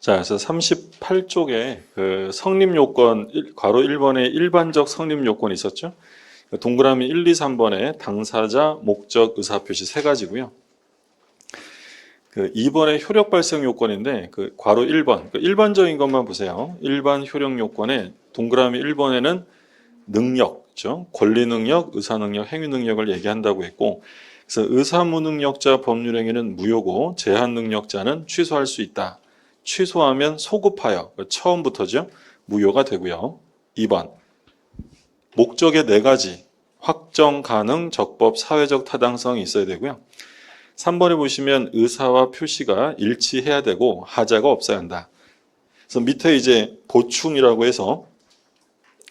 자, 그래서 38쪽에 그 성립 요건, 괄호 1번에 일반적 성립 요건이 있었죠. 동그라미 1, 2, 3번에 당사자, 목적, 의사표시 세 가지고요. 그 2번에 효력 발생 요건인데 그 괄호 1번, 그 일반적인 것만 보세요. 일반 효력 요건에 동그라미 1번에는 능력죠. 권리 능력, 의사 능력, 행위 능력을 얘기한다고 했고, 그래서 의사 무능력자 법률행위는 무효고 제한 능력자는 취소할 수 있다. 취소하면 소급하여 처음부터죠. 무효가 되고요. 2번 목적의 네 가지 확정 가능, 적법, 사회적 타당성이 있어야 되고요. 3번에 보시면 의사와 표시가 일치해야 되고 하자가 없어야 한다. 그래서 밑에 이제 보충이라고 해서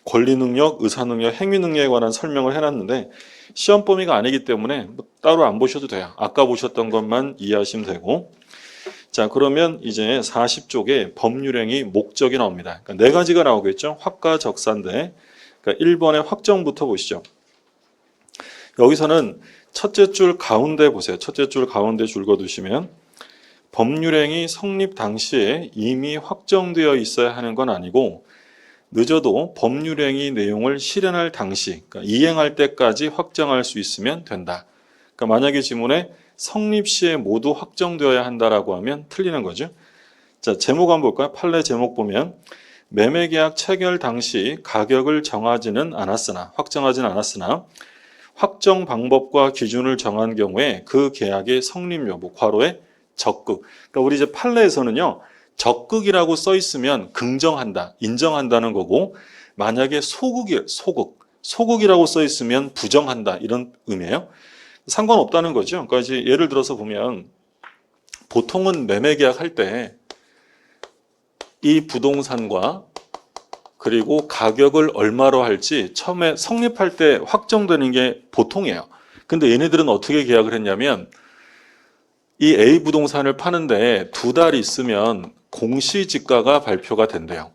권리 능력, 의사 능력, 행위 능력에 관한 설명을 해놨는데 시험 범위가 아니기 때문에 따로 안 보셔도 돼요. 아까 보셨던 것만 이해하시면 되고. 자, 그러면 이제 40쪽에 법률행위 목적이 나옵니다. 그러니까 네 가지가 나오겠죠. 확과 적사인데, 그러니까 1번의 확정부터 보시죠. 여기서는 첫째 줄 가운데 보세요. 첫째 줄 가운데 줄 그어두시면 법률행위 성립 당시에 이미 확정되어 있어야 하는 건 아니고 늦어도 법률행위 내용을 실현할 당시, 그러니까 이행할 때까지 확정할 수 있으면 된다. 그러니까 만약에 지문에 성립 시에 모두 확정되어야 한다라고 하면 틀리는 거죠. 자, 제목 한번 볼까요? 판례 제목 보면 매매계약 체결 당시 가격을 정하지는 않았으나 확정하지는 않았으나 확정 방법과 기준을 정한 경우에 그 계약의 성립 여부 괄호에 적극. 그러니까 우리 이제 판례에서는요. 적극이라고 써 있으면 긍정한다, 인정한다는 거고 만약에 소극이라고 써 있으면 부정한다 이런 의미예요. 상관없다는 거죠. 그러니까 이제 예를 들어서 보면 보통은 매매 계약할 때 이 부동산과 그리고 가격을 얼마로 할지 처음에 성립할 때 확정되는 게 보통이에요. 근데 얘네들은 어떻게 계약을 했냐면 이 A 부동산을 파는데 2달 있으면 공시지가가 발표가 된대요.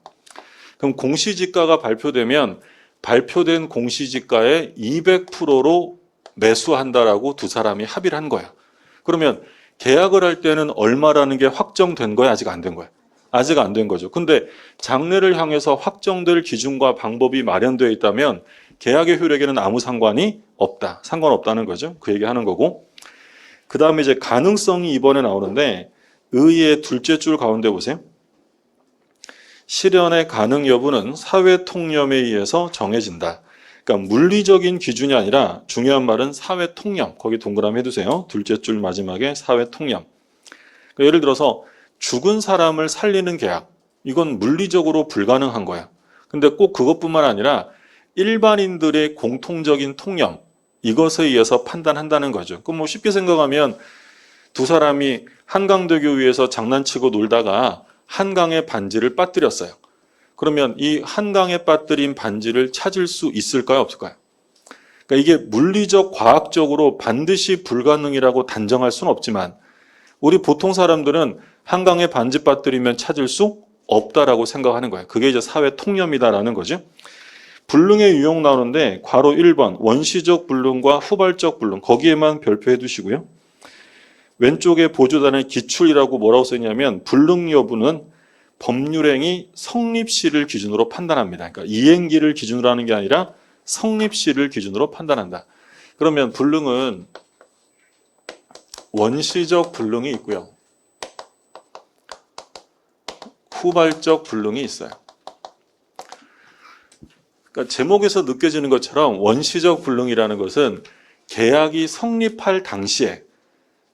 그럼 공시지가가 발표되면 발표된 공시지가의 200%로 매수한다라고 두 사람이 합의를 한 거야. 그러면 계약을 할 때는 얼마라는 게 확정된 거야? 아직 안 된 거야? 아직 안 된 거죠. 근데 장래를 향해서 확정될 기준과 방법이 마련되어 있다면 계약의 효력에는 아무 상관이 없다. 상관없다는 거죠. 그 얘기하는 거고. 그 다음에 이제 가능성이 이번에 나오는데 의의 둘째 줄 가운데 보세요. 실현의 가능 여부는 사회 통념에 의해서 정해진다. 그러니까 물리적인 기준이 아니라 중요한 말은 사회 통념. 거기 동그라미 해두세요. 둘째 줄 마지막에 사회 통념. 그러니까 예를 들어서 죽은 사람을 살리는 계약. 이건 물리적으로 불가능한 거야. 근데 꼭 그것뿐만 아니라 일반인들의 공통적인 통념. 이것에 의해서 판단한다는 거죠. 그럼 뭐 쉽게 생각하면 두 사람이 한강대교 위에서 장난치고 놀다가 한강에 반지를 빠뜨렸어요. 그러면 이 한강에 빠뜨린 반지를 찾을 수 있을까요? 없을까요? 그러니까 이게 물리적, 과학적으로 반드시 불가능이라고 단정할 수는 없지만 우리 보통 사람들은 한강에 반지 빠뜨리면 찾을 수 없다라고 생각하는 거예요. 그게 이제 사회 통념이다라는 거죠. 불능의 유형 나오는데 괄호 1번 원시적 불능과 후발적 불능 거기에만 별표해 두시고요. 왼쪽에 보조단의 기출이라고 뭐라고 써있냐면 불능 여부는 법률행위 성립시를 기준으로 판단합니다. 그러니까 이행기를 기준으로 하는 게 아니라 성립시를 기준으로 판단한다. 그러면 불능은 원시적 불능이 있고요. 후발적 불능이 있어요. 그러니까 제목에서 느껴지는 것처럼 원시적 불능이라는 것은 계약이 성립할 당시에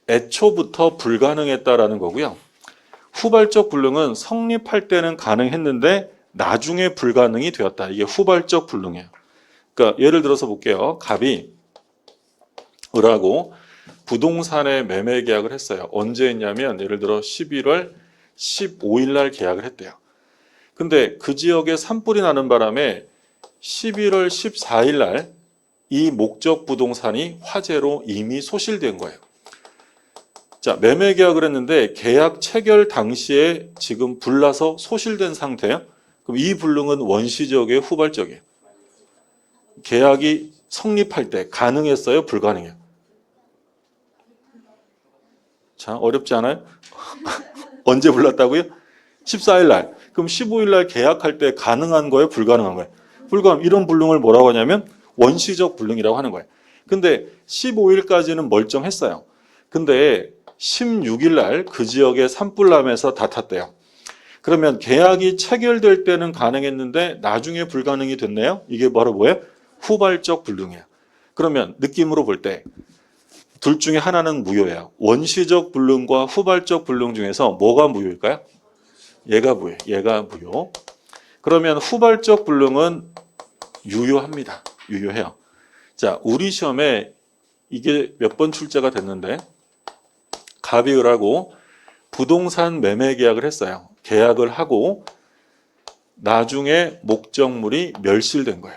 애초부터 불가능했다라는 거고요. 후발적 불능은 성립할 때는 가능했는데 나중에 불가능이 되었다. 이게 후발적 불능이에요. 그러니까 예를 들어서 볼게요. 갑이 을하고 부동산의 매매 계약을 했어요. 언제 했냐면 예를 들어 11월 15일 날 계약을 했대요. 근데 그 지역에 산불이 나는 바람에 11월 14일 날 이 목적 부동산이 화재로 이미 소실된 거예요. 자, 매매 계약을 했는데 계약 체결 당시에 지금 불나서 소실된 상태예요. 그럼 이 불능은 원시적이에요, 후발적이에요? 계약이 성립할 때 가능했어요, 불가능해요? 자, 어렵지 않아요? 언제 불났다고요? 14일 날. 그럼 15일 날 계약할 때 가능한 거예요? 불가능한 거예요? 불가능. 이런 불능을 뭐라고 하냐면 원시적 불능이라고 하는 거예요. 근데 15일까지는 멀쩡했어요. 근데 16일 날 그 지역에 산불남에서 다퉜대요. 그러면 계약이 체결될 때는 가능했는데 나중에 불가능이 됐네요. 이게 바로 뭐예요? 후발적 불능이에요. 그러면 느낌으로 볼 때 둘 중에 하나는 무효예요. 원시적 불능과 후발적 불능 중에서 뭐가 무효일까요? 얘가 무효. 얘가 무효. 그러면 후발적 불능은 유효합니다. 유효해요. 자, 우리 시험에 이게 몇 번 출제가 됐는데 갑이을하고 부동산 매매 계약을 했어요. 계약을 하고 나중에 목적물이 멸실된 거예요.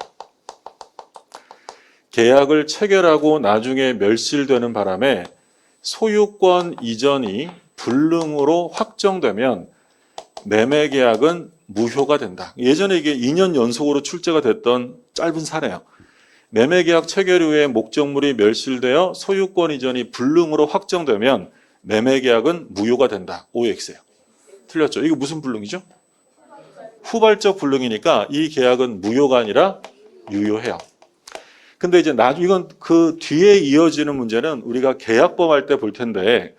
계약을 체결하고 나중에 멸실되는 바람에 소유권 이전이 불능으로 확정되면 매매 계약은 무효가 된다. 예전에 이게 2년 연속으로 출제가 됐던 짧은 사례예요. 매매 계약 체결 후에 목적물이 멸실되어 소유권 이전이 불능으로 확정되면 매매 계약은 무효가 된다. OX예요. 틀렸죠? 이거 무슨 불능이죠? 후발적 불능이니까 이 계약은 무효가 아니라 유효해요. 근데 이제 이건 그 뒤에 이어지는 문제는 우리가 계약법 할 때 볼 텐데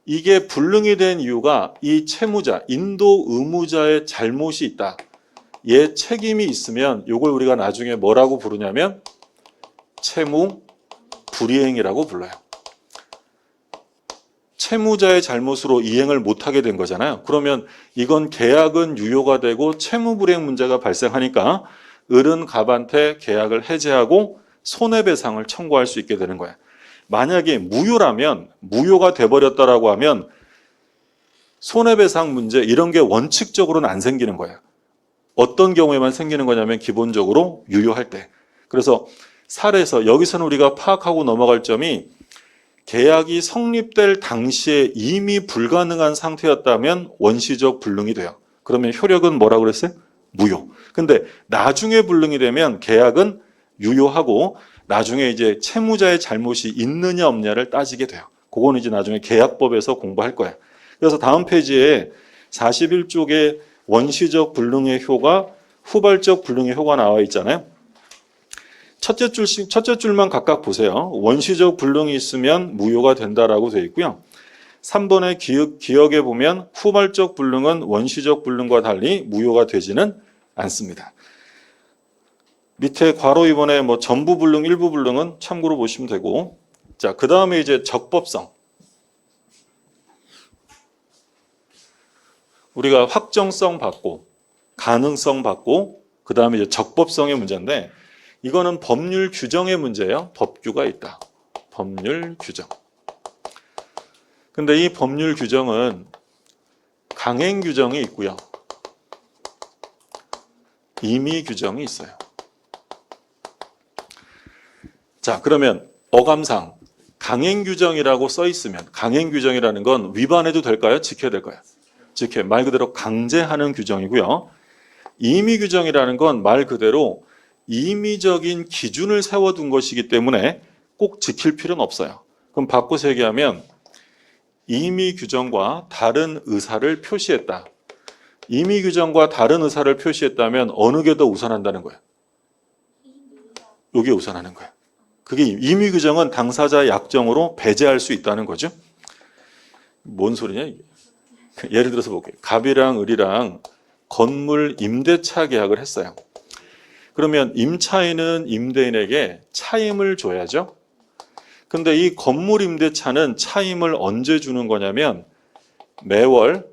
이게 불능이 된 이유가 이 채무자, 인도 의무자의 잘못이 있다. 얘 책임이 있으면 이걸 우리가 나중에 뭐라고 부르냐면 채무 불이행이라고 불러요. 채무자의 잘못으로 이행을 못하게 된 거잖아요. 그러면 이건 계약은 유효가 되고 채무 불이행 문제가 발생하니까 을은 갑한테 계약을 해제하고 손해배상을 청구할 수 있게 되는 거예요. 만약에 무효라면 무효가 돼버렸다라고 하면 손해배상 문제 이런 게 원칙적으로는 안 생기는 거예요. 어떤 경우에만 생기는 거냐면 기본적으로 유효할 때. 그래서 사례에서 여기서는 우리가 파악하고 넘어갈 점이 계약이 성립될 당시에 이미 불가능한 상태였다면 원시적 불능이 돼요. 그러면 효력은 뭐라고 그랬어요? 무효. 근데 나중에 불능이 되면 계약은 유효하고 나중에 이제 채무자의 잘못이 있느냐 없냐를 따지게 돼요. 그거는 이제 나중에 계약법에서 공부할 거예요. 그래서 다음 페이지에 41쪽에 원시적 불능의 효가 후발적 불능의 효가 나와 있잖아요. 첫째 줄만 각각 보세요. 원시적 불능이 있으면 무효가 된다라고 되어 있고요. 3번의 기억에 보면 후발적 불능은 원시적 불능과 달리 무효가 되지는 않습니다. 밑에 괄호 2번에 뭐 전부 불능, 일부 불능은 참고로 보시면 되고, 자, 그 다음에 이제 적법성. 우리가 확정성 받고, 가능성 받고, 그 다음에 이제 적법성의 문제인데, 이거는 법률 규정의 문제예요. 법규가 있다. 법률 규정. 근데 이 법률 규정은 강행 규정이 있고요. 임의 규정이 있어요. 자, 그러면 어감상 강행 규정이라고 써 있으면 강행 규정이라는 건 위반해도 될까요? 지켜야 될까요? 지켜야. 말 그대로 강제하는 규정이고요. 임의 규정이라는 건 말 그대로 임의적인 기준을 세워둔 것이기 때문에 꼭 지킬 필요는 없어요. 그럼 바꿔서 얘기하면 임의 규정과 다른 의사를 표시했다. 임의 규정과 다른 의사를 표시했다면 어느 게 더 우선한다는 거예요? 이게 우선하는 거예요. 그게 임의 규정은 당사자의 약정으로 배제할 수 있다는 거죠. 뭔 소리냐 이게. 예를 들어서 볼게요. 갑이랑 을이랑 건물 임대차 계약을 했어요. 그러면 임차인은 임대인에게 차임을 줘야죠. 근데 이 건물 임대차는 차임을 언제 주는 거냐면 매월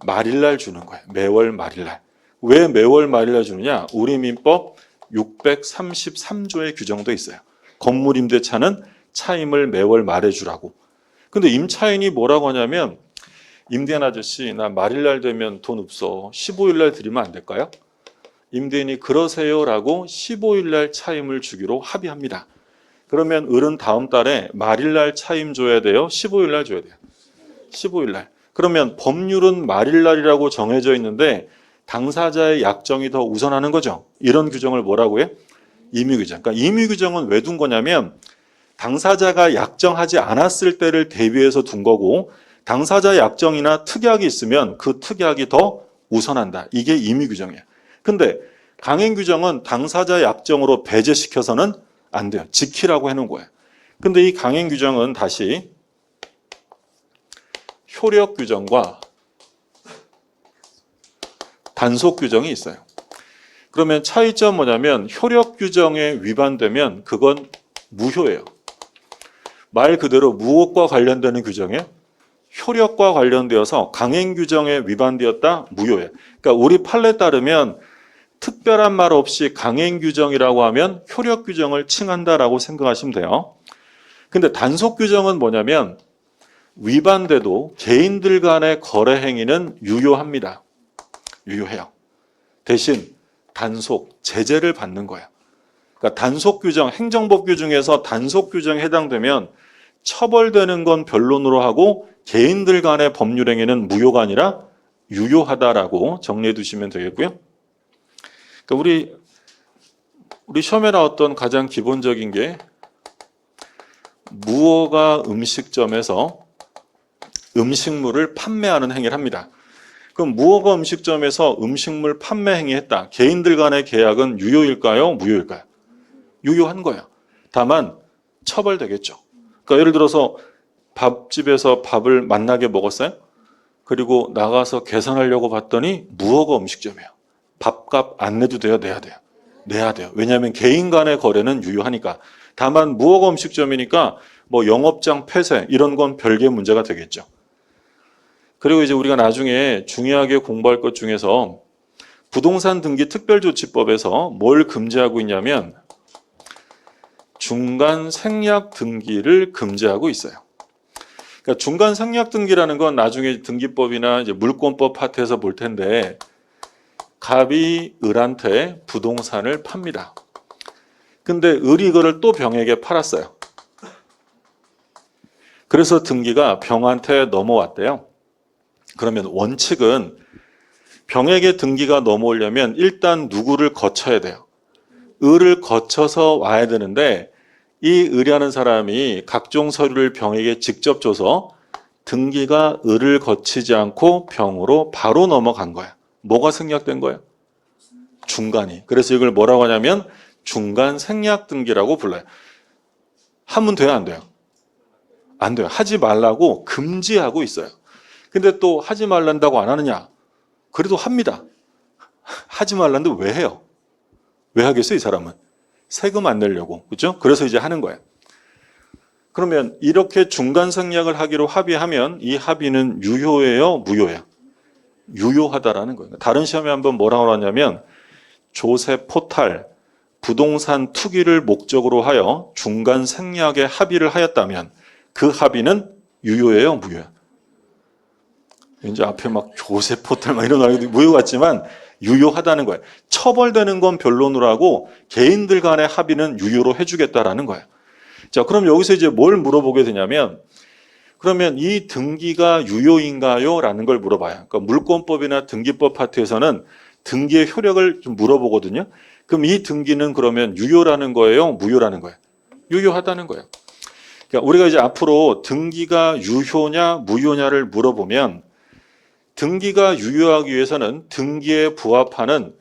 말일날 주는 거예요. 매월 말일날. 왜 매월 말일날 주느냐? 우리 민법 633조에 규정도 있어요. 건물 임대차는 차임을 매월 말에 주라고. 근데 임차인이 뭐라고 하냐면 임대인 아저씨 나 말일날 되면 돈 없어. 15일날 드리면 안 될까요? 임대인이 그러세요라고 15일날 차임을 주기로 합의합니다. 그러면 을은 다음 달에 말일날 차임 줘야 돼요? 15일날 줘야 돼요? 15일날. 그러면 법률은 말일날이라고 정해져 있는데 당사자의 약정이 더 우선하는 거죠. 이런 규정을 뭐라고 해요? 임의규정. 그러니까 임의규정은 왜 둔 거냐면 당사자가 약정하지 않았을 때를 대비해서 둔 거고 당사자 약정이나 특약이 있으면 그 특약이 더 우선한다. 이게 임의 규정이에요. 근데 강행 규정은 당사자 약정으로 배제시켜서는 안 돼요. 지키라고 해놓은 거예요. 근데 이 강행 규정은 다시 효력 규정과 단속 규정이 있어요. 그러면 차이점 뭐냐면 효력 규정에 위반되면 그건 무효예요. 말 그대로 무효과 관련되는 규정에 효력과 관련되어서 강행 규정에 위반되었다 무효예요. 그러니까 우리 판례에 따르면 특별한 말 없이 강행 규정이라고 하면 효력 규정을 칭한다라고 생각하시면 돼요. 근데 단속 규정은 뭐냐면 위반돼도 개인들 간의 거래 행위는 유효합니다. 유효해요. 대신 단속, 제재를 받는 거예요. 그러니까 단속 규정, 행정법규 중에서 단속 규정에 해당되면 처벌되는 건 변론으로 하고 개인들 간의 법률 행위는 무효가 아니라 유효하다라고 정리해 두시면 되겠고요. 그러니까 우리 시험에 나왔던 가장 기본적인 게 무허가 음식점에서 음식물을 판매하는 행위를 합니다. 그럼 무허가 음식점에서 음식물 판매 행위했다. 개인들 간의 계약은 유효일까요? 무효일까요? 유효한 거예요. 다만 처벌되겠죠. 그러니까 예를 들어서 밥집에서 밥을 맛나게 먹었어요. 그리고 나가서 계산하려고 봤더니 무허가 음식점이에요. 밥값 안 내도 돼요? 내야 돼요? 내야 돼요. 왜냐하면 개인 간의 거래는 유효하니까. 다만 무허가 음식점이니까 뭐 영업장 폐쇄 이런 건 별개의 문제가 되겠죠. 그리고 이제 우리가 나중에 중요하게 공부할 것 중에서 부동산 등기 특별조치법에서 뭘 금지하고 있냐면 중간 생략 등기를 금지하고 있어요. 그러니까 중간 생략 등기라는 건 나중에 등기법이나 이제 물권법 파트에서 볼 텐데 갑이 을한테 부동산을 팝니다. 근데 을이 이거를 또 병에게 팔았어요. 그래서 등기가 병한테 넘어왔대요. 그러면 원칙은 병에게 등기가 넘어오려면 일단 누구를 거쳐야 돼요. 을을 거쳐서 와야 되는데 이 을이라는 사람이 각종 서류를 병에게 직접 줘서 등기가 을을 거치지 않고 병으로 바로 넘어간 거야. 뭐가 생략된 거야? 중간이. 그래서 이걸 뭐라고 하냐면 중간 생략 등기라고 불러요. 하면 돼요, 안 돼요? 안 돼요. 하지 말라고 금지하고 있어요. 근데 또 하지 말란다고 안 하느냐? 그래도 합니다. 하지 말란데 왜 해요? 왜 하겠어요, 이 사람은? 세금 안 내려고. 그렇죠? 그래서 이제 하는 거예요. 그러면 이렇게 중간 생략을 하기로 합의하면 이 합의는 유효예요, 무효예요? 유효하다라는 거예요. 다른 시험에 한번 뭐라고 하냐면 조세 포탈, 부동산 투기를 목적으로 하여 중간 생략에 합의를 하였다면 그 합의는 유효예요, 무효예요? 이제 앞에 막 조세 포탈 막 이런 말도 무효 같지만 유효하다는 거예요. 처벌되는 건 변론으로 하고 개인들 간의 합의는 유효로 해주겠다라는 거예요. 자, 그럼 여기서 이제 뭘 물어보게 되냐면 그러면 이 등기가 유효인가요? 라는 걸 물어봐요. 그러니까 물권법이나 등기법 파트에서는 등기의 효력을 좀 물어보거든요. 그럼 이 등기는 그러면 유효라는 거예요? 무효라는 거예요? 유효하다는 거예요. 그러니까 우리가 이제 앞으로 등기가 유효냐 무효냐를 물어보면 등기가 유효하기 위해서는 등기에 부합하는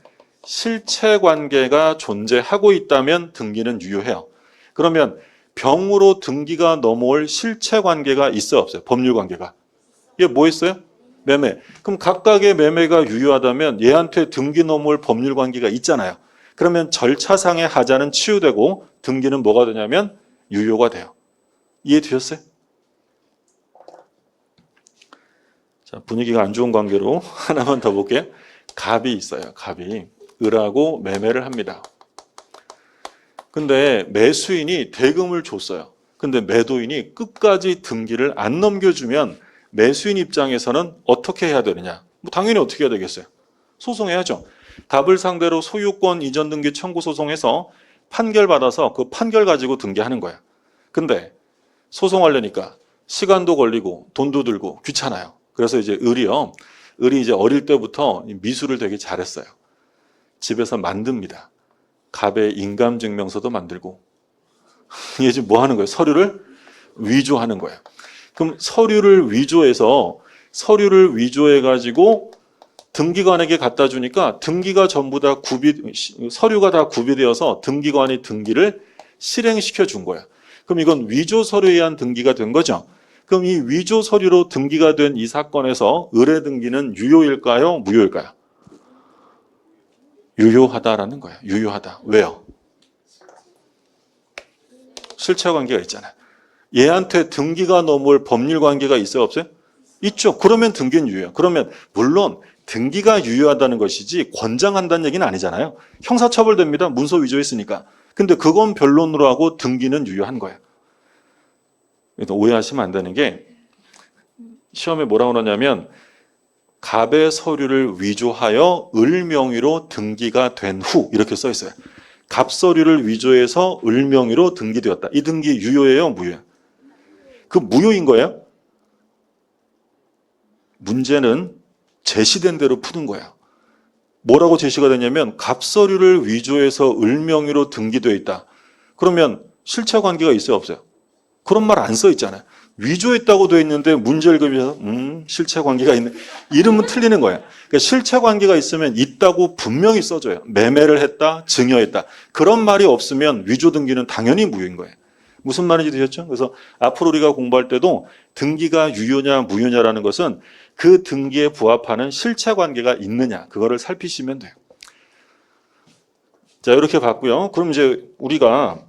실체 관계가 존재하고 있다면 등기는 유효해요. 그러면 병으로 등기가 넘어올 실체 관계가 있어요, 없어요? 법률 관계가. 이게 뭐 있어요? 매매. 그럼 각각의 매매가 유효하다면 얘한테 등기 넘어올 법률 관계가 있잖아요. 그러면 절차상의 하자는 치유되고 등기는 뭐가 되냐면 유효가 돼요. 이해되셨어요? 자, 분위기가 안 좋은 관계로 하나만 더 볼게요. 갑이 있어요. 갑이 을하고 매매를 합니다. 근데 매수인이 대금을 줬어요. 근데 매도인이 끝까지 등기를 안 넘겨주면 매수인 입장에서는 어떻게 해야 되느냐? 뭐 당연히 어떻게 해야 되겠어요? 소송해야죠. 갑을 상대로 소유권 이전 등기 청구 소송해서 판결 받아서 그 판결 가지고 등기하는 거야. 근데 소송하려니까 시간도 걸리고 돈도 들고 귀찮아요. 그래서 이제 을이 이제 어릴 때부터 미술을 되게 잘했어요. 집에서 만듭니다. 갑의 인감증명서도 만들고. 이게 지금 뭐 하는 거예요? 서류를 위조하는 거예요. 그럼 서류를 위조해 가지고 등기관에게 갖다 주니까 등기가 전부 다 서류가 다 구비되어서 등기관이 등기를 실행시켜 준 거야. 그럼 이건 위조 서류에 의한 등기가 된 거죠. 그럼 이 위조 서류로 등기가 된 이 사건에서 의뢰 등기는 유효일까요? 무효일까요? 유효하다라는 거예요. 유효하다. 왜요? 실체 관계가 있잖아요. 얘한테 등기가 넘을 법률 관계가 있어요? 없어요? 있죠. 그러면 등기는 유효해요. 그러면 물론 등기가 유효하다는 것이지 권장한다는 얘기는 아니잖아요. 형사처벌됩니다. 문서 위조했으니까. 근데 그건 변론으로 하고 등기는 유효한 거예요. 오해하시면 안 되는 게 시험에 뭐라고 그러냐면 갑의 서류를 위조하여 을 명의로 등기가 된 후 이렇게 써 있어요. 갑 서류를 위조해서 을 명의로 등기되었다. 이 등기 유효예요? 무효예요? 그 무효인 거예요? 문제는 제시된 대로 푸는 거예요. 뭐라고 제시가 되냐면 갑 서류를 위조해서 을 명의로 등기되어 있다. 그러면 실체 관계가 있어요? 없어요? 그런 말 안 써 있잖아요. 위조했다고 되어 있는데 문제를 그리면서 실체 관계가 있네. 이름은 틀리는 거예요. 그러니까 실체 관계가 있으면 있다고 분명히 써줘요. 매매를 했다, 증여했다. 그런 말이 없으면 위조 등기는 당연히 무효인 거예요. 무슨 말인지 되셨죠? 그래서 앞으로 우리가 공부할 때도 등기가 유효냐 무효냐라는 것은 그 등기에 부합하는 실체 관계가 있느냐 그거를 살피시면 돼요. 자, 이렇게 봤고요. 그럼 이제 우리가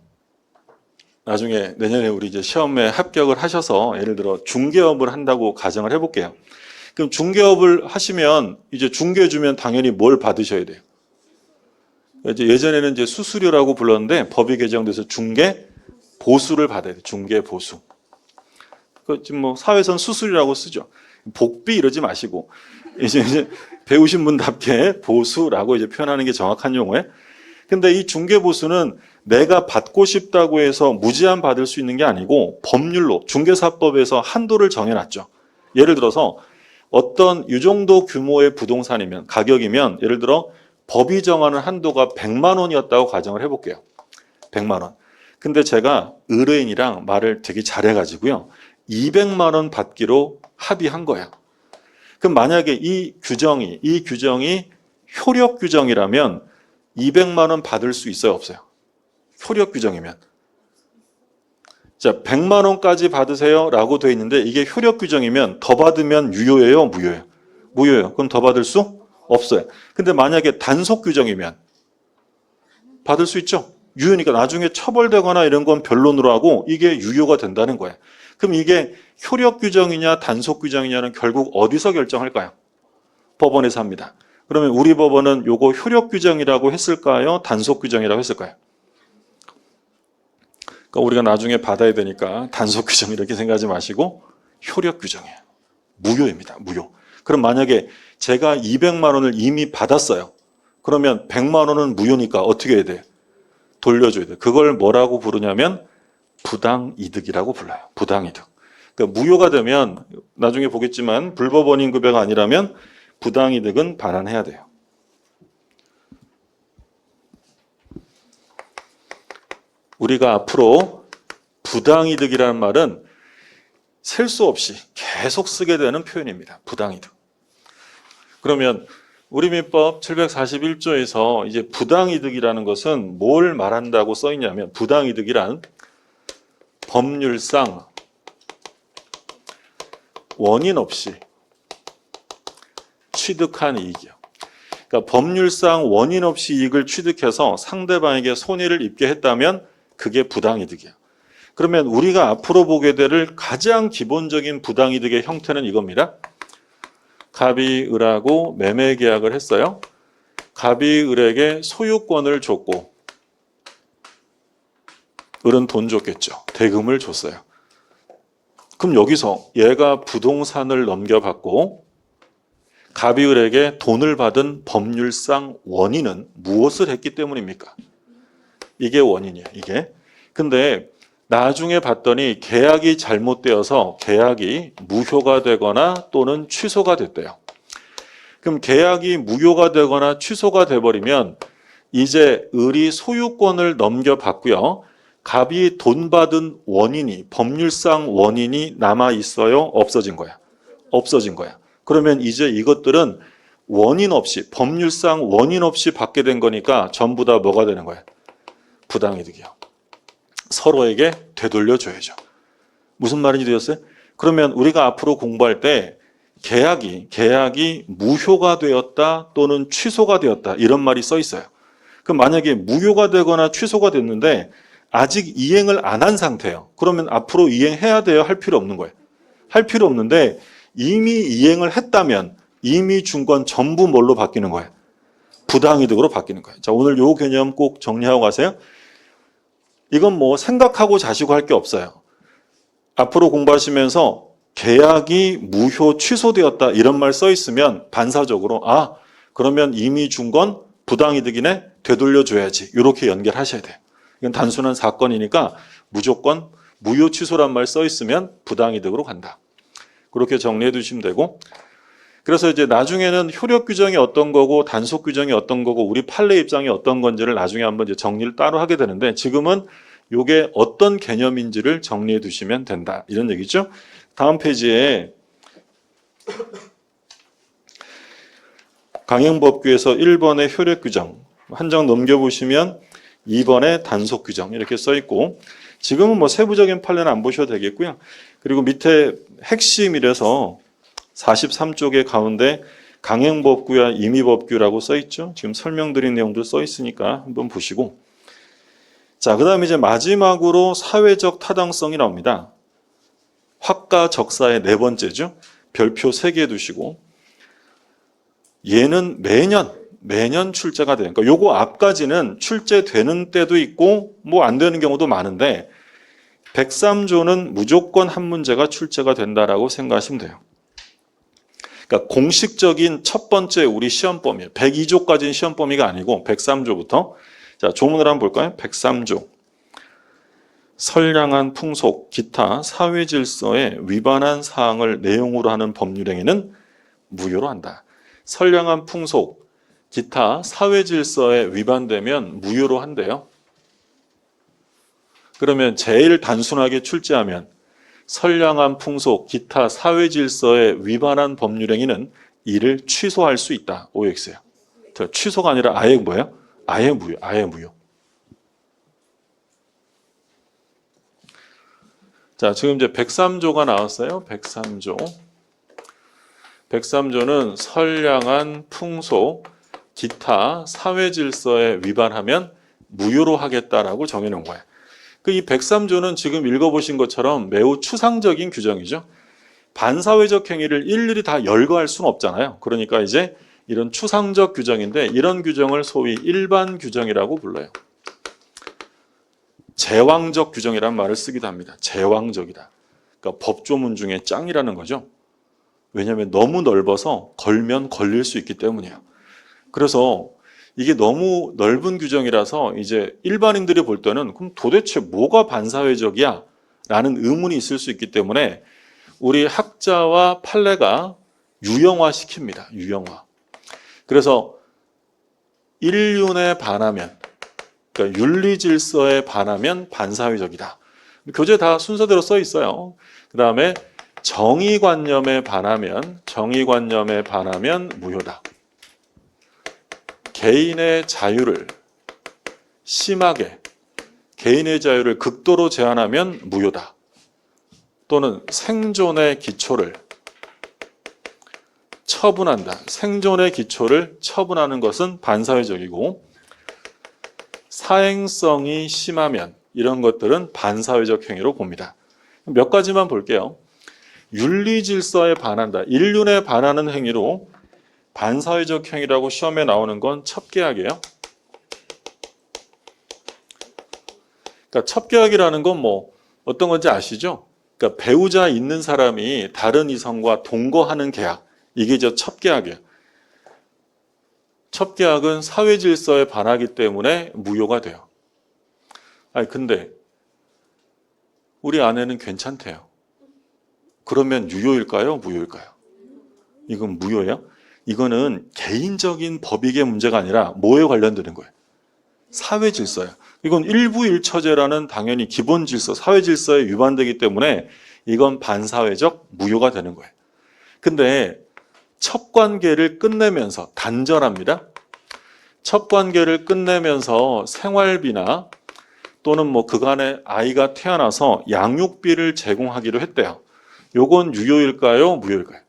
나중에 내년에 우리 이제 시험에 합격을 하셔서 예를 들어 중개업을 한다고 가정을 해볼게요. 그럼 중개업을 하시면 이제 중개해 주면 당연히 뭘 받으셔야 돼요? 이제 예전에는 이제 수수료라고 불렀는데 법이 개정돼서 중개 보수를 받아야 돼요. 중개 보수. 그 지금 뭐 사회에서는 수수료라고 쓰죠. 복비 이러지 마시고 이제 배우신 분답게 보수라고 이제 표현하는 게 정확한 용어예요. 근데 이 중개보수는 내가 받고 싶다고 해서 무제한 받을 수 있는 게 아니고 법률로 중개사법에서 한도를 정해놨죠. 예를 들어서 어떤 이 정도 규모의 부동산이면 가격이면 예를 들어 법이 정하는 한도가 100만 원이었다고 가정을 해볼게요. 100만 원. 근데 제가 의뢰인이랑 말을 되게 잘해가지고요. 200만 원 받기로 합의한 거예요. 그럼 만약에 이 규정이 효력 규정이라면 200만 원 받을 수 있어요? 없어요? 효력 규정이면. 자, 100만 원까지 받으세요 라고 돼 있는데 이게 효력 규정이면 더 받으면 유효예요? 무효예요? 무효예요. 그럼 더 받을 수 없어요. 근데 만약에 단속 규정이면 받을 수 있죠? 유효니까 나중에 처벌되거나 이런 건 변론으로 하고 이게 유효가 된다는 거예요. 그럼 이게 효력 규정이냐 단속 규정이냐는 결국 어디서 결정할까요? 법원에서 합니다. 그러면 우리 법원은 요거 효력 규정이라고 했을까요? 단속 규정이라고 했을까요? 그러니까 우리가 나중에 받아야 되니까 단속 규정 이렇게 생각하지 마시고 효력 규정이에요. 무효입니다. 무효. 그럼 만약에 제가 200만 원을 이미 받았어요. 그러면 100만 원은 무효니까 어떻게 해야 돼요? 돌려줘야 돼요. 그걸 뭐라고 부르냐면 부당이득이라고 불러요. 부당이득. 그러니까 무효가 되면 나중에 보겠지만 불법원인 급여가 아니라면 부당이득은 반환해야 돼요. 우리가 앞으로 부당이득이라는 말은 셀 수 없이 계속 쓰게 되는 표현입니다. 부당이득. 그러면 우리 민법 741조에서 이제 부당이득이라는 것은 뭘 말한다고 써 있냐면 부당이득이란 법률상 원인 없이 취득한 이익이요. 그러니까 법률상 원인 없이 이익을 취득해서 상대방에게 손해를 입게 했다면 그게 부당이득이야. 그러면 우리가 앞으로 보게 될 가장 기본적인 부당이득의 형태는 이겁니다. 갑이 을하고 매매 계약을 했어요. 갑이 을에게 소유권을 줬고 을은 돈 줬겠죠. 대금을 줬어요. 그럼 여기서 얘가 부동산을 넘겨받고 갑이 을에게 돈을 받은 법률상 원인은 무엇을 했기 때문입니까? 이게 원인이에요. 이게. 근데 나중에 봤더니 계약이 잘못되어서 계약이 무효가 되거나 또는 취소가 됐대요. 그럼 계약이 무효가 되거나 취소가 돼버리면 이제 을이 소유권을 넘겨받고요. 갑이 돈 받은 원인이, 법률상 원인이 남아 있어요? 없어진 거야? 없어진 거야. 그러면 이제 이것들은 원인 없이, 법률상 원인 없이 받게 된 거니까 전부 다 뭐가 되는 거야? 부당이득이요. 서로에게 되돌려줘야죠. 무슨 말인지 되었어요? 그러면 우리가 앞으로 공부할 때 계약이 무효가 되었다 또는 취소가 되었다 이런 말이 써 있어요. 그럼 만약에 무효가 되거나 취소가 됐는데 아직 이행을 안 한 상태예요. 그러면 앞으로 이행해야 돼요? 할 필요 없는 거예요. 할 필요 없는데 이미 이행을 했다면 이미 준 건 전부 뭘로 바뀌는 거예요? 부당이득으로 바뀌는 거예요. 자, 오늘 요 개념 꼭 정리하고 가세요. 이건 뭐 생각하고 자시고 할 게 없어요. 앞으로 공부하시면서 계약이 무효 취소되었다 이런 말 써 있으면 반사적으로 그러면 이미 준 건 부당이득이네 되돌려줘야지 이렇게 연결하셔야 돼요. 이건 단순한 사건이니까 무조건 무효 취소란 말 써 있으면 부당이득으로 간다. 그렇게 정리해 두시면 되고 그래서 이제 나중에는 효력 규정이 어떤 거고 단속 규정이 어떤 거고 우리 판례 입장이 어떤 건지를 나중에 한번 이제 정리를 따로 하게 되는데 지금은 이게 어떤 개념인지를 정리해 두시면 된다. 이런 얘기죠. 다음 페이지에 강행법규에서 1번의 효력 규정 한 장 넘겨보시면 2번의 단속 규정 이렇게 써 있고 지금은 뭐 세부적인 판례는 안 보셔도 되겠고요. 그리고 밑에 핵심이라서 43쪽의 가운데 강행법규와 임의법규라고 써 있죠. 지금 설명드린 내용도 써 있으니까 한번 보시고 자, 그 다음에 이제 마지막으로 사회적 타당성이 나옵니다. 확과 적사의 네 번째죠. 별표 3개 두시고 얘는 매년 출제가 돼요. 그러니까 요거 앞까지는 출제되는 때도 있고 뭐 안 되는 경우도 많은데 103조는 무조건 한 문제가 출제가 된다라고 생각하시면 돼요. 그러니까 공식적인 첫 번째 우리 시험 범위 102조까지는 시험 범위가 아니고 103조부터 자, 조문을 한번 볼까요? 103조. 선량한 풍속, 기타 사회 질서에 위반한 사항을 내용으로 하는 법률행위는 무효로 한다. 선량한 풍속, 기타 사회 질서에 위반되면 무효로 한대요. 그러면 제일 단순하게 출제하면 선량한 풍속, 기타 사회 질서에 위반한 법률행위는 이를 취소할 수 있다. OX예요. 취소가 아니라 아예 뭐예요? 아예 무효. 자, 지금 이제 103조가 나왔어요. 103조. 103조는 선량한 풍속, 기타 사회 질서에 위반하면 무효로 하겠다라고 정해놓은 거예요. 이 103조는 지금 읽어보신 것처럼 매우 추상적인 규정이죠. 반사회적 행위를 일일이 다 열거할 수는 없잖아요. 그러니까 이제 이런 추상적 규정인데 이런 규정을 소위 일반 규정이라고 불러요. 제왕적 규정이라는 말을 쓰기도 합니다. 제왕적이다. 그러니까 법조문 중에 짱이라는 거죠. 왜냐하면 너무 넓어서 걸면 걸릴 수 있기 때문이에요. 그래서 이게 너무 넓은 규정이라서 이제 일반인들이 볼 때는 그럼 도대체 뭐가 반사회적이야? 라는 의문이 있을 수 있기 때문에 우리 학자와 판례가 유형화시킵니다. 유형화. 그래서 인륜에 반하면 그러니까 윤리질서에 반하면 반사회적이다. 교재 다 순서대로 써 있어요. 그 다음에 정의관념에 반하면 무효다. 개인의 자유를 심하게 개인의 자유를 극도로 제한하면 무효다. 또는 생존의 기초를 처분한다. 생존의 기초를 처분하는 것은 반사회적이고 사행성이 심하면 이런 것들은 반사회적 행위로 봅니다. 몇 가지만 볼게요. 윤리질서에 반한다. 인륜에 반하는 행위로 반사회적 행위라고 시험에 나오는 건 첩계약이에요. 그러니까 첩계약이라는 건 뭐 어떤 건지 아시죠? 그러니까 배우자 있는 사람이 다른 이성과 동거하는 계약. 이게 저 첩계약이에요. 첩계약은 사회 질서에 반하기 때문에 무효가 돼요. 근데 우리 아내는 괜찮대요. 그러면 유효일까요? 무효일까요? 이건 무효예요? 이거는 개인적인 법익의 문제가 아니라 뭐에 관련되는 거예요? 사회 질서예요. 이건 일부일처제라는 당연히 기본 질서, 사회 질서에 위반되기 때문에 이건 반사회적 무효가 되는 거예요. 근데 첫 관계를 끝내면서 단절합니다. 첫 관계를 끝내면서 생활비나 또는 뭐 그간에 아이가 태어나서 양육비를 제공하기로 했대요. 요건 유효일까요? 무효일까요?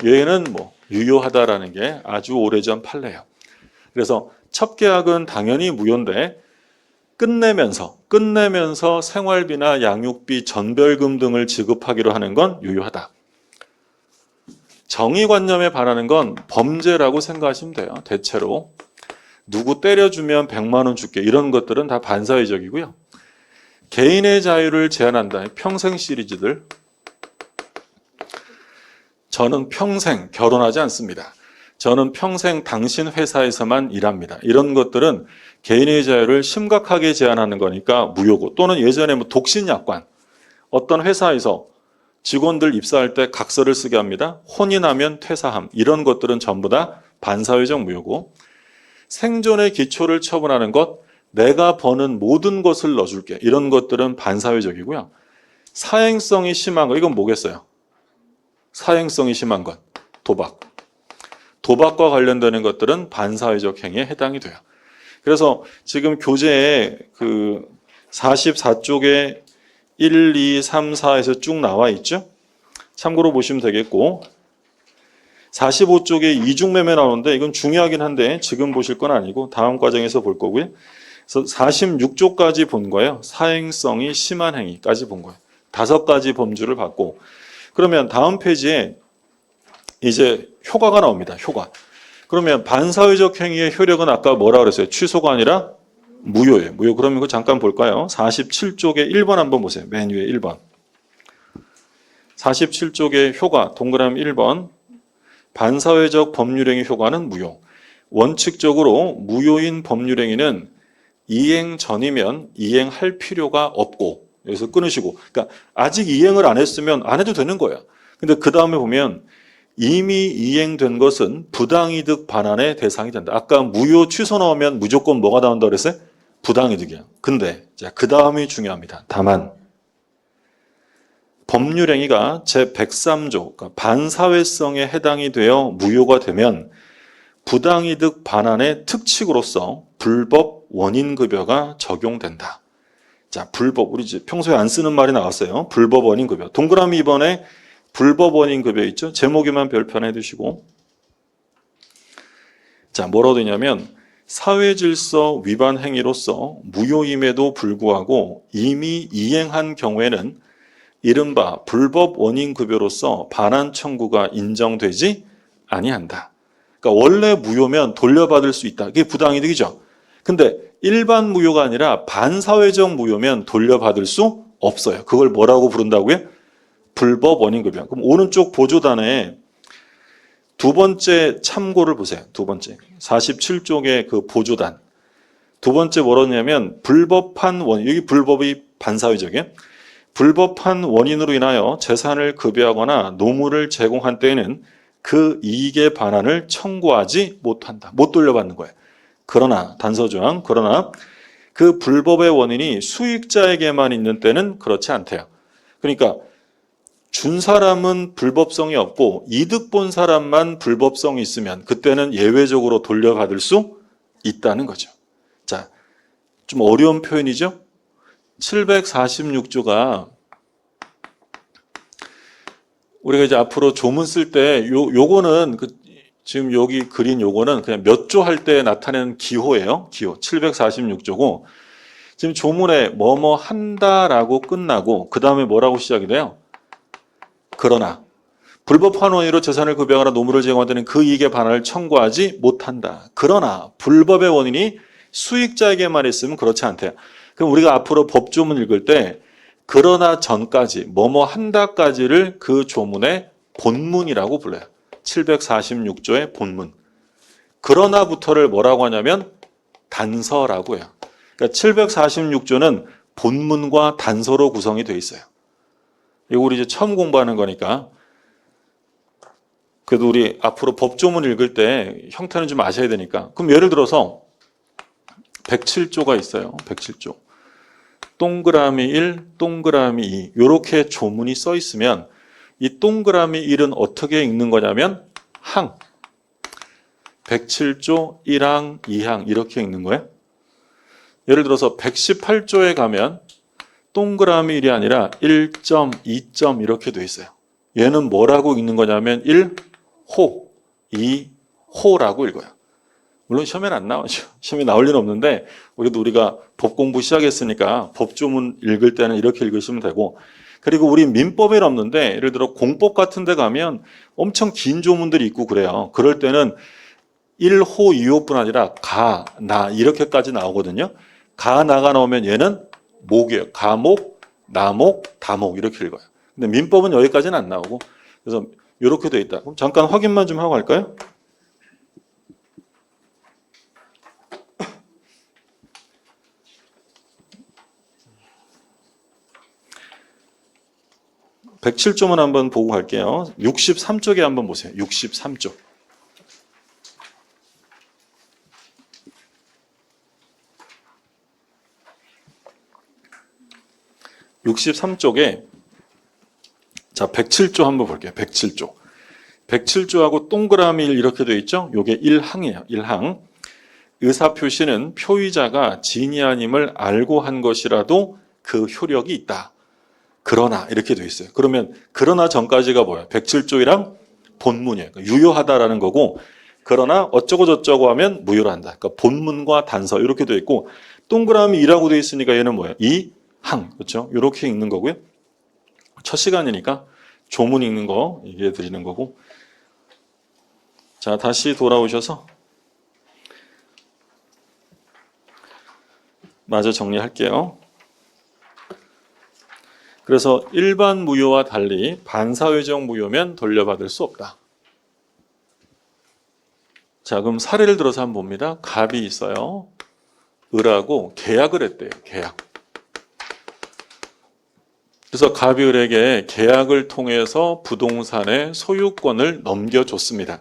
얘는 뭐 유효하다라는 게 아주 오래전 판례예요. 그래서 첫 계약은 당연히 무효인데 끝내면서 생활비나 양육비, 전별금 등을 지급하기로 하는 건 유효하다. 정의관념에 반하는 건 범죄라고 생각하시면 돼요. 대체로 누구 때려주면 100만 원 줄게 이런 것들은 다 반사회적이고요. 개인의 자유를 제한한다. 평생 시리즈들. 저는 평생 결혼하지 않습니다. 저는 평생 당신 회사에서만 일합니다. 이런 것들은 개인의 자유를 심각하게 제한하는 거니까 무효고, 또는 예전에 뭐 독신약관, 어떤 회사에서 직원들 입사할 때 각서를 쓰게 합니다. 혼인하면 퇴사함. 이런 것들은 전부 다 반사회적 무효고, 생존의 기초를 처분하는 것, 내가 버는 모든 것을 넣어줄게. 이런 것들은 반사회적이고요. 사행성이 심한 거, 이건 뭐겠어요? 사행성이 심한 것, 도박. 도박과 관련되는 것들은 반사회적 행위에 해당이 돼요. 그래서 지금 교재에 그 44쪽에 1, 2, 3, 4에서 쭉 나와 있죠? 참고로 보시면 되겠고, 45쪽에 이중매매 나오는데 이건 중요하긴 한데 지금 보실 건 아니고 다음 과정에서 볼 거고요. 그래서 46쪽까지 본 거예요. 사행성이 심한 행위까지 본 거예요. 5가지 범주를 받고, 그러면 다음 페이지에 이제 효과가 나옵니다. 효과. 그러면 반사회적 행위의 효력은 아까 뭐라 그랬어요? 취소가 아니라 무효예요. 무효. 그러면 이거 잠깐 볼까요? 47쪽에 1번 한번 보세요. 맨 위에 1번. 47쪽의 효과, 동그라미 1번. 반사회적 법률행위 효과는 무효. 원칙적으로 무효인 법률행위는 이행 전이면 이행할 필요가 없고, 여기서 끊으시고, 그러니까 아직 이행을 안 했으면 안 해도 되는 거야. 근데 그 다음에 보면 이미 이행된 것은 부당이득 반환의 대상이 된다. 아까 무효 취소 나오면 무조건 뭐가 나온다고 그랬어요? 부당이득이야. 근데 그 다음이 중요합니다. 다만 법률행위가 제103조 그러니까 반사회성에 해당이 되어 무효가 되면 부당이득 반환의 특칙으로서 불법 원인급여가 적용된다. 자, 불법, 우리 이제 평소에 안 쓰는 말이 나왔어요. 불법 원인급여. 동그라미 2번에 불법 원인급여 있죠? 제목에만 별표해 두시고. 자, 뭐라고 되냐면 사회질서 위반 행위로서 무효임에도 불구하고 이미 이행한 경우에는 이른바 불법 원인급여로서 반환 청구가 인정되지 아니한다. 그러니까 원래 무효면 돌려받을 수 있다. 그게 부당이득이죠. 근데 일반 무효가 아니라 반사회적 무효면 돌려받을 수 없어요. 그걸 뭐라고 부른다고요? 불법 원인급여. 그럼 오른쪽 보조단에 두 번째 참고를 보세요. 두 번째. 47쪽의 그 보조단. 두 번째 뭐라고 하냐면 불법한 원인. 여기 불법이 반사회적이에요. 불법한 원인으로 인하여 재산을 급여하거나 노무를 제공한 때에는 그 이익의 반환을 청구하지 못한다. 못 돌려받는 거예요. 그러나 단서조항. 그러나 그 불법의 원인이 수익자에게만 있는 때는 그렇지 않대요. 그러니까 준 사람은 불법성이 없고 이득 본 사람만 불법성이 있으면 그때는 예외적으로 돌려받을 수 있다는 거죠. 자, 좀 어려운 표현이죠? 746조가 우리가 이제 앞으로 조문 쓸 때 요거는 지금 여기 그린 요거는 그냥 몇 조 할 때 나타내는 기호예요. 기호 746조고 지금 조문에 뭐뭐 한다라고 끝나고 그 다음에 뭐라고 시작이 돼요? 그러나 불법한 원인으로 재산을 급여하거나 노무를 제공한 데는 그 이익의 반환을 청구하지 못한다. 그러나 불법의 원인이 수익자에게만 있으면 그렇지 않대요. 그럼 우리가 앞으로 법조문 읽을 때 그러나 전까지 뭐뭐 한다까지를 그 조문의 본문이라고 불러요. 746조의 본문. 그러나부터를 뭐라고 하냐면 단서라고 해요. 그러니까 746조는 본문과 단서로 구성이 되어 있어요. 이거 우리 이제 처음 공부하는 거니까 그래도 우리 앞으로 법조문 읽을 때 형태는 좀 아셔야 되니까. 그럼 예를 들어서 107조가 있어요. 107조. 동그라미 1, 동그라미 2 이렇게 조문이 써 있으면 이 동그라미 1은 어떻게 읽는 거냐면 항. 107조 1항, 2항 이렇게 읽는 거예요. 예를 들어서 118조에 가면 동그라미 1이 아니라 1점, 2점 이렇게 돼 있어요. 얘는 뭐라고 읽는 거냐면 1호, 2호라고 읽어요. 물론 시험에는 안 나오죠. 시험에 나올 리는 없는데 그래도 우리가 법 공부 시작했으니까 법조문 읽을 때는 이렇게 읽으시면 되고, 그리고 우리 민법에는 없는데 예를 들어 공법 같은 데 가면 엄청 긴 조문들이 있고 그래요. 그럴 때는 1호, 2호뿐 아니라 가, 나 이렇게까지 나오거든요. 가, 나가 나오면 얘는 목이에요. 가목, 나목, 다목 이렇게 읽어요. 근데 민법은 여기까지는 안 나오고 그래서 이렇게 돼 있다. 그럼 잠깐 확인만 좀 하고 갈까요? (107조만) 한번 보고 갈게요. 63쪽에 한번 보세요. 63쪽. 63쪽에 자 107조 한번 볼게요. 107조. 107조하고 동그라미 1 이렇게 되어 있죠? 이게 1항이에요. 1항. 의사표시는 표의자가 진이 아님을 알고 한 것이라도 그 효력이 있다. 그러나 이렇게 되어 있어요. 그러면 그러나 전까지가 뭐예요? 107조이랑 본문이에요. 그러니까 유효하다라는 거고, 그러나 어쩌고 저쩌고 하면 무효로 한다. 그러니까 본문과 단서 이렇게 되어 있고, 동그라미 2라고 되어 있으니까 얘는 뭐예요? 2항. 그렇죠? 이렇게 읽는 거고요. 첫 시간이니까 조문 읽는 거 얘기해 드리는 거고. 자, 다시 돌아오셔서 마저 정리할게요. 그래서 일반 무효와 달리 반사회적 무효면 돌려받을 수 없다. 자, 그럼 사례를 들어서 한번 봅니다. 갑이 있어요. 을하고 계약을 했대요. 계약. 그래서 갑이 을에게 계약을 통해서 부동산의 소유권을 넘겨줬습니다.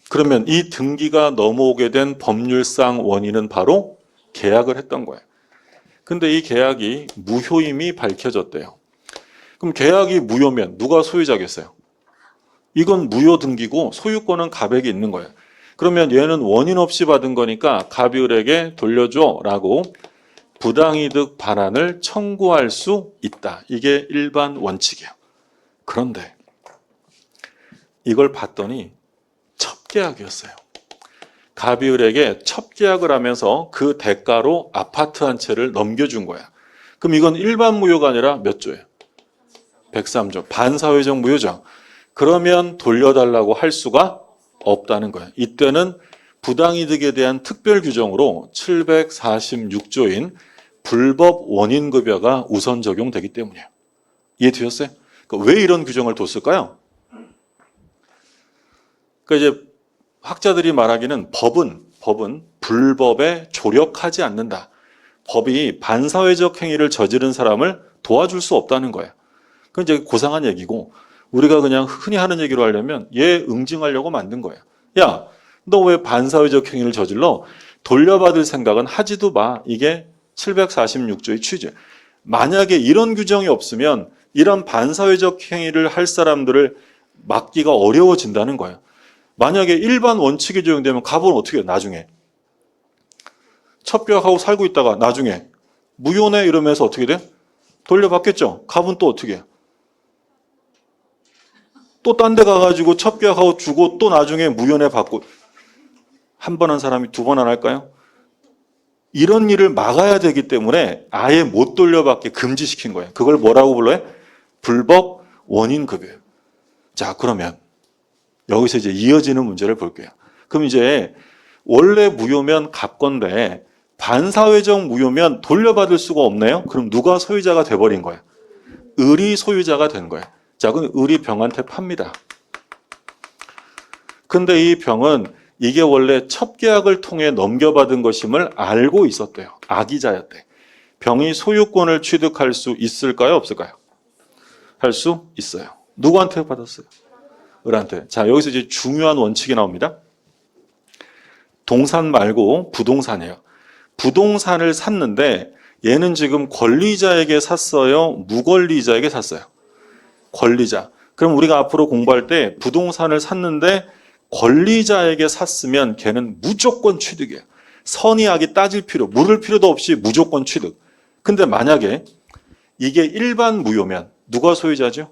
그러면 이 등기가 넘어오게 된 법률상 원인은 바로 계약을 했던 거예요. 근데 이 계약이 무효임이 밝혀졌대요. 그럼 계약이 무효면 누가 소유자겠어요? 이건 무효 등기고 소유권은 갑에게 있는 거예요. 그러면 얘는 원인 없이 받은 거니까 갑이 을에게 돌려줘라고 부당이득 반환을 청구할 수 있다. 이게 일반 원칙이에요. 그런데 이걸 봤더니 첩계약이었어요. 갑이 을에게 첩계약을 하면서 그 대가로 아파트 한 채를 넘겨준 거야. 그럼 이건 일반 무효가 아니라 몇 조예요? 103조. 반사회적 무효죠. 그러면 돌려달라고 할 수가 없다는 거예요. 이때는 부당이득에 대한 특별 규정으로 746조인 불법 원인급여가 우선 적용되기 때문이에요. 이해되셨어요? 그러니까 왜 이런 규정을 뒀을까요? 그러니까 이제 학자들이 말하기는 법은 불법에 조력하지 않는다. 법이 반사회적 행위를 저지른 사람을 도와줄 수 없다는 거예요. 그건 이제 고상한 얘기고, 우리가 그냥 흔히 하는 얘기로 하려면 얘 응징하려고 만든 거예요. 야, 너 왜 반사회적 행위를 저질러? 돌려받을 생각은 하지도 마. 이게 746조의 취지. 만약에 이런 규정이 없으면 이런 반사회적 행위를 할 사람들을 막기가 어려워진다는 거예요. 만약에 일반 원칙이 적용되면 갑은 어떻게 해요? 나중에 첩계약하고 살고 있다가 나중에 무효네 이러면서 어떻게 돼? 돌려받겠죠. 갑은 또 어떻게 해요? 또 딴 데 가가지고 첩계약하고 주고 또 나중에 무효네 받고. 한 번 한 사람이 두 번 안 할까요? 이런 일을 막아야 되기 때문에 아예 못 돌려받게 금지시킨 거예요. 그걸 뭐라고 불러요? 불법 원인급여예요. 자, 그러면 여기서 이제 이어지는 문제를 볼게요. 그럼 이제 원래 무효면 갑건데 반사회적 무효면 돌려받을 수가 없네요. 그럼 누가 소유자가 돼버린 거예요? 을이 소유자가 된 거예요. 자, 그럼 을이 병한테 팝니다. 근데 이 병은 이게 원래 첩계약을 통해 넘겨받은 것임을 알고 있었대요. 악의자였대. 병이 소유권을 취득할 수 있을까요? 없을까요? 할 수 있어요. 누구한테 받았어요? 을한테. 자, 여기서 이제 중요한 원칙이 나옵니다. 동산 말고 부동산이에요. 부동산을 샀는데 얘는 지금 권리자에게 샀어요? 무권리자에게 샀어요? 권리자. 그럼 우리가 앞으로 공부할 때 부동산을 샀는데 권리자에게 샀으면 걔는 무조건 취득이에요. 선의하게 따질 물을 필요도 없이 무조건 취득. 근데 만약에 이게 일반 무효면 누가 소유자죠?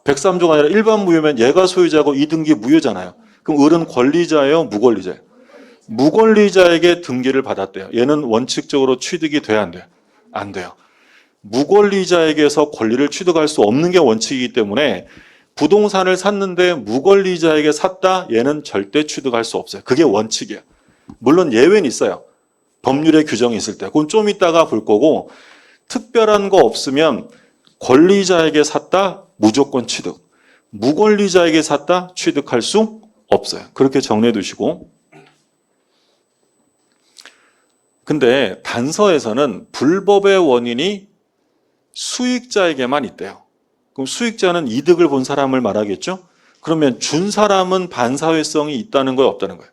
103조가 아니라 일반 무효면 얘가 소유자고 이 등기 무효잖아요. 그럼 을은 권리자예요? 무권리자예요? 무권리자에게 등기를 받았대요. 얘는 원칙적으로 취득이 돼야 안 돼요? 안 돼요. 무권리자에게서 권리를 취득할 수 없는 게 원칙이기 때문에 부동산을 샀는데 무권리자에게 샀다? 얘는 절대 취득할 수 없어요. 그게 원칙이에요. 물론 예외는 있어요. 법률의 규정이 있을 때. 그건 좀 이따가 볼 거고 특별한 거 없으면 권리자에게 샀다? 무조건 취득. 무권리자에게 샀다? 취득할 수 없어요. 그렇게 정리해 두시고. 근데 단서에서는 불법의 원인이 수익자에게만 있대요. 그럼 수익자는 이득을 본 사람을 말하겠죠? 그러면 준 사람은 반사회성이 있다는 거예요? 없다는 거예요?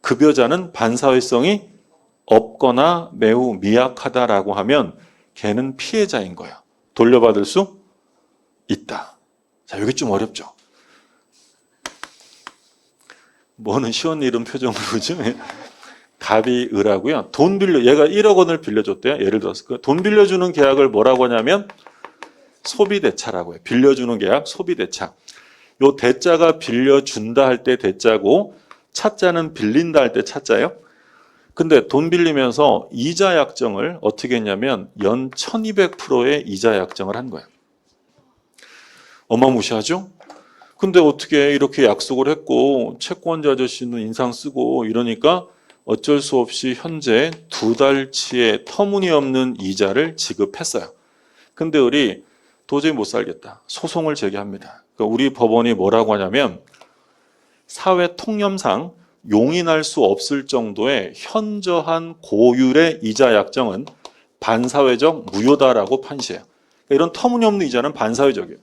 급여자는 반사회성이 없거나 매우 미약하다라고 하면 걔는 피해자인 거예요. 돌려받을 수 있다. 자, 여기 좀 어렵죠? 뭐는 시원 이름 표정으로 그죠? 갑이 을하고요. 얘가 1억 원을 빌려줬대요. 예를 들어서 돈 빌려주는 계약을 뭐라고 하냐면 소비대차라고 해요. 빌려주는 계약, 소비대차. 요 대자가 빌려준다 할 때 대자고 차자는 빌린다 할 때 차자예요. 근데 돈 빌리면서 이자 약정을 어떻게 했냐면 연 1200%의 이자 약정을 한 거예요. 어마무시하죠? 근데 어떻게 이렇게 약속을 했고 채권자 아저씨는 인상 쓰고 이러니까 어쩔 수 없이 현재 2달치의 터무니없는 이자를 지급했어요. 근데 을이 도저히 못 살겠다. 소송을 제기합니다. 그러니까 우리 법원이 뭐라고 하냐면 사회 통념상 용인할 수 없을 정도의 현저한 고율의 이자 약정은 반사회적 무효다라고 판시해요. 그러니까 이런 터무니없는 이자는 반사회적이에요.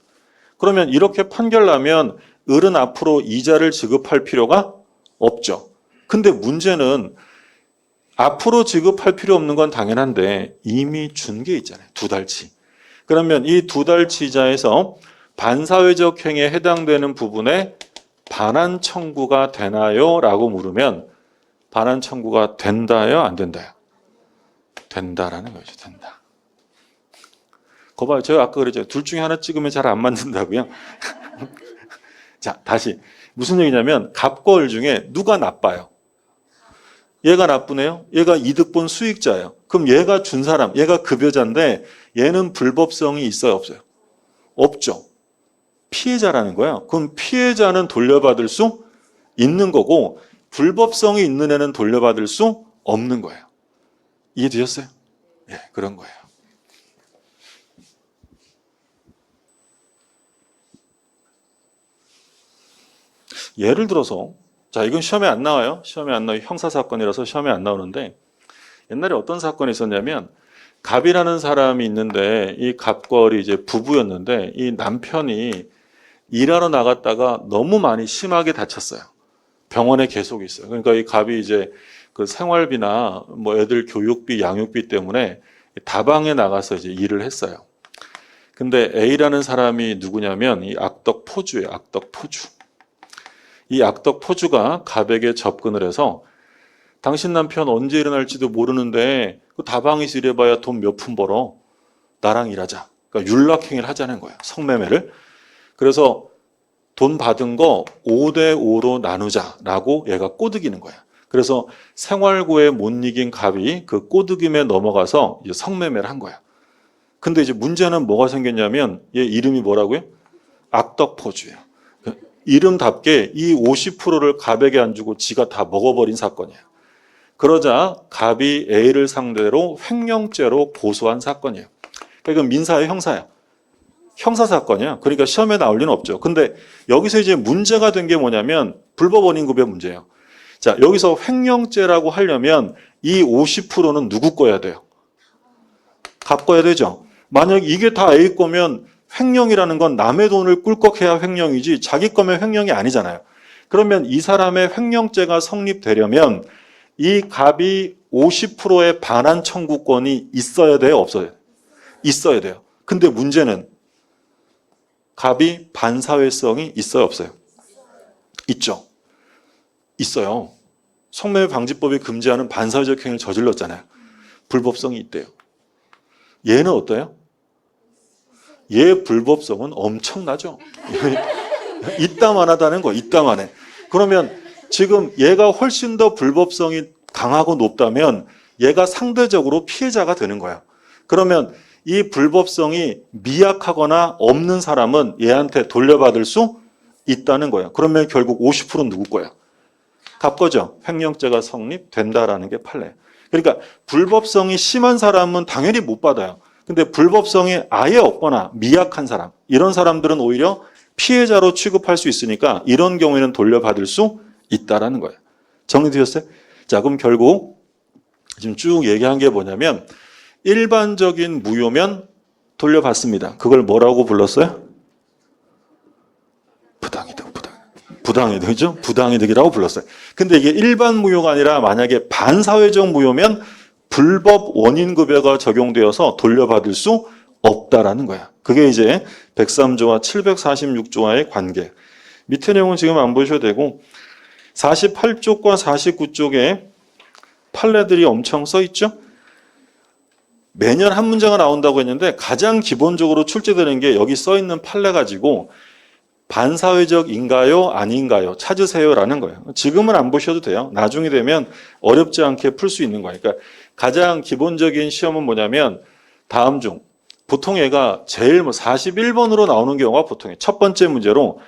그러면 이렇게 판결나면 을은 앞으로 이자를 지급할 필요가 없죠. 근데 문제는 앞으로 지급할 필요 없는 건 당연한데 이미 준 게 있잖아요. 2달치. 그러면 이 2달치 이자에서 반사회적 행위에 해당되는 부분에 반환 청구가 되나요? 라고 물으면 반환 청구가 된다요? 안 된다요? 된다라는 거죠. 된다. 거 봐요. 제가 아까 그랬죠. 둘 중에 하나 찍으면 잘 안 맞는다고요. 자, 다시. 무슨 얘기냐면 갑과 을 중에 누가 나빠요? 얘가 나쁘네요. 얘가 이득 본 수익자예요. 그럼 얘가 준 사람, 얘가 급여자인데 얘는 불법성이 있어요? 없어요? 없죠. 피해자라는 거예요. 그럼 피해자는 돌려받을 수 있는 거고 불법성이 있는 애는 돌려받을 수 없는 거예요. 이해되셨어요? 예, 그런 거예요. 예를 들어서 자, 이건 시험에 안 나와요. 시험에 안 나와요. 형사사건이라서 시험에 안 나오는데 옛날에 어떤 사건이 있었냐면 갑이라는 사람이 있는데 이 갑과 을이 이제 부부였는데 이 남편이 일하러 나갔다가 너무 많이 심하게 다쳤어요. 병원에 계속 있어요. 그러니까 이 갑이 이제 그 생활비나 뭐 애들 교육비, 양육비 때문에 다방에 나가서 이제 일을 했어요. 근데 A라는 사람이 누구냐면 이 악덕 포주예요. 악덕 포주. 이 악덕 포주가 갑에게 접근을 해서 당신 남편 언제 일어날지도 모르는데 그 다방에서 일해봐야 돈 몇 푼 벌어. 나랑 일하자. 그러니까 윤락행위를 하자는 거예요. 성매매를. 그래서 돈 받은 거 5대5로 나누자라고 얘가 꼬드기는 거야. 그래서 생활고에 못 이긴 갑이 그 꼬드김에 넘어가서 이제 성매매를 한 거야. 근데 이제 문제는 뭐가 생겼냐면 얘 이름이 뭐라고요? 악덕포주예요. 이름답게 이 50%를 갑에게 안 주고 지가 다 먹어버린 사건이에요. 그러자 갑이 A를 상대로 횡령죄로 고소한 사건이에요. 그러니까 이건 민사예요, 형사야? 형사사건이야. 그러니까 시험에 나올 리는 없죠. 근데 여기서 이제 문제가 된 게 뭐냐면 불법 원인급여 문제예요. 자, 여기서 횡령죄라고 하려면 이 50%는 누구 거야 돼요? 갑 거야 되죠. 만약 이게 다 A 거면 횡령이라는 건 남의 돈을 꿀꺽해야 횡령이지 자기 거면 횡령이 아니잖아요. 그러면 이 사람의 횡령죄가 성립되려면 이 갑이 50%의 반환 청구권이 있어야 돼요, 없어요? 있어야 돼요. 근데 문제는 갑이 반사회성이 있어요, 없어요? 있죠. 있어요. 성매매방지법이 금지하는 반사회적 행위를 저질렀잖아요. 불법성이 있대요. 얘는 어때요? 얘 불법성은 엄청나죠. 있다만하다는 거, 있다만해. 그러면 지금 얘가 훨씬 더 불법성이 강하고 높다면 얘가 상대적으로 피해자가 되는 거야. 그러면 이 불법성이 미약하거나 없는 사람은 얘한테 돌려받을 수 있다는 거야. 그러면 결국 50%는 누구 거야? 갑 거죠. 횡령죄가 성립된다라는 게 판례. 그러니까 불법성이 심한 사람은 당연히 못 받아요. 근데 불법성이 아예 없거나 미약한 사람, 이런 사람들은 오히려 피해자로 취급할 수 있으니까 이런 경우에는 돌려받을 수 있다라는 거예요. 정리되셨어요? 자, 그럼 결국 지금 쭉 얘기한 게 뭐냐면 일반적인 무효면 돌려받습니다. 그걸 뭐라고 불렀어요? 부당이득, 부당이득이죠? 부당이득이라고 불렀어요. 근데 이게 일반 무효가 아니라 만약에 반사회적 무효면 불법 원인급여가 적용되어서 돌려받을 수 없다라는 거야. 그게 이제 103조와 746조와의 관계. 밑에 내용은 지금 안 보셔도 되고 48쪽과 49쪽에 판례들이 엄청 써 있죠. 매년 한 문제가 나온다고 했는데 가장 기본적으로 출제되는 게 여기 써 있는 판례 가지고 반사회적인가요? 아닌가요? 찾으세요라는 거예요. 지금은 안 보셔도 돼요. 나중에 되면 어렵지 않게 풀 수 있는 거예요. 그러니까 가장 기본적인 시험은 뭐냐면 다음 중 보통 얘가 제일 41번으로 나오는 경우가 보통이에요. 첫 번째 문제로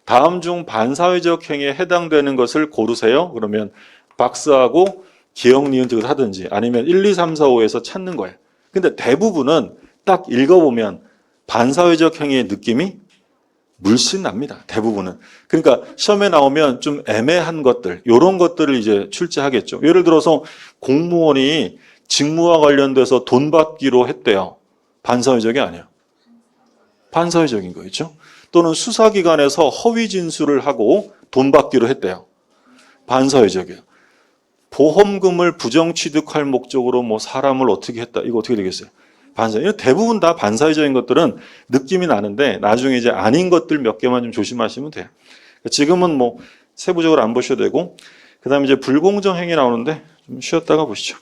다음 중 반사회적 행위에 해당되는 것을 고르세요. 그러면 박스하고 기억, 니은, 득을 하든지 아니면 1, 2, 3, 4, 5에서 찾는 거예요. 근데 대부분은 딱 읽어보면 반사회적 행위의 느낌이 물씬 납니다. 대부분은. 그러니까 시험에 나오면 좀 애매한 것들, 이런 것들을 이제 출제하겠죠. 예를 들어서 공무원이 직무와 관련돼서 돈 받기로 했대요. 반사회적이 아니에요. 반사회적인 거겠죠. 또는 수사기관에서 허위 진술을 하고 돈 받기로 했대요. 반사회적이에요. 보험금을 부정 취득할 목적으로 뭐 사람을 어떻게 했다. 이거 어떻게 되겠어요? 반사. 대부분 다 반사회적인 것들은 느낌이 나는데 나중에 이제 아닌 것들 몇 개만 좀 조심하시면 돼요. 지금은 뭐 세부적으로 안 보셔도 되고, 그 다음에 이제 불공정 행위 나오는데 좀 쉬었다가 보시죠.